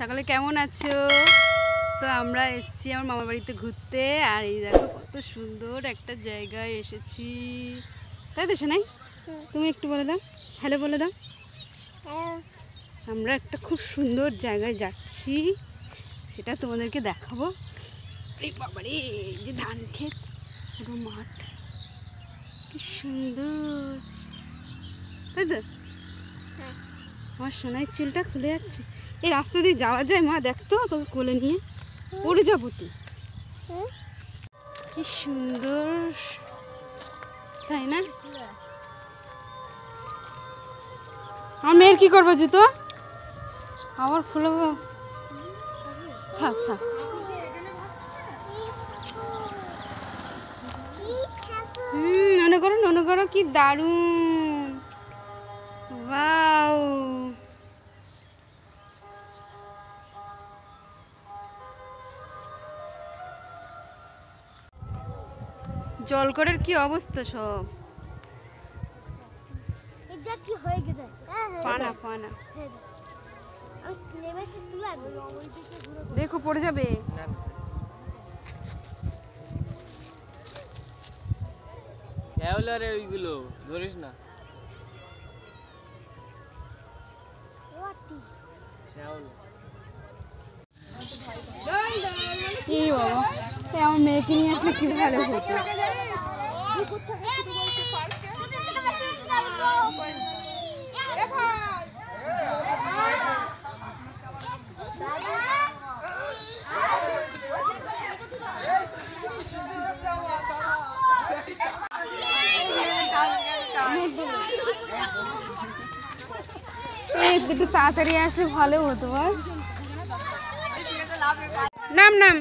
সকালে কেমন আছো? তো আমরা এসেছি আমার মামার বাড়িতে ঘুরতে, আর এই দেখো কত সুন্দর একটা জায়গায় এসেছি, তাই তো শোনাই? তুমি একটু বলে দাও, হ্যালো বলে দাও। আমরা একটা খুব সুন্দর জায়গায় যাচ্ছি, সেটা তোমাদেরকে দেখাবো। এই বাবারে, এই যে ধান ক্ষেত, পুরো মাঠ, কি সুন্দর, তাই তো? আমার সোনার চুলটা খুলে যাচ্ছে। এই রাস্তা দিয়ে যাওয়া যায় মা? দেখতো, তোকে কোলে নিয়ে পড়ে যাবো তো। কি সুন্দর, তাই না? আমার মেয়ের কি করবো জুতো? আবার খুলবো, থাক থাক। মনে করো কি দারুণ, ওয়াও। জলকরের কি অবস্থা, সব পানা পানা, দেখো পড়ে যাবে। ওইগুলো ধরিস না। এই বাবা, আমার মেয়েকে নিয়ে আসলে কি ভালো হতো। একটু তাড়াতাড়ি আসলে ভালো হতো বল। নাম নাম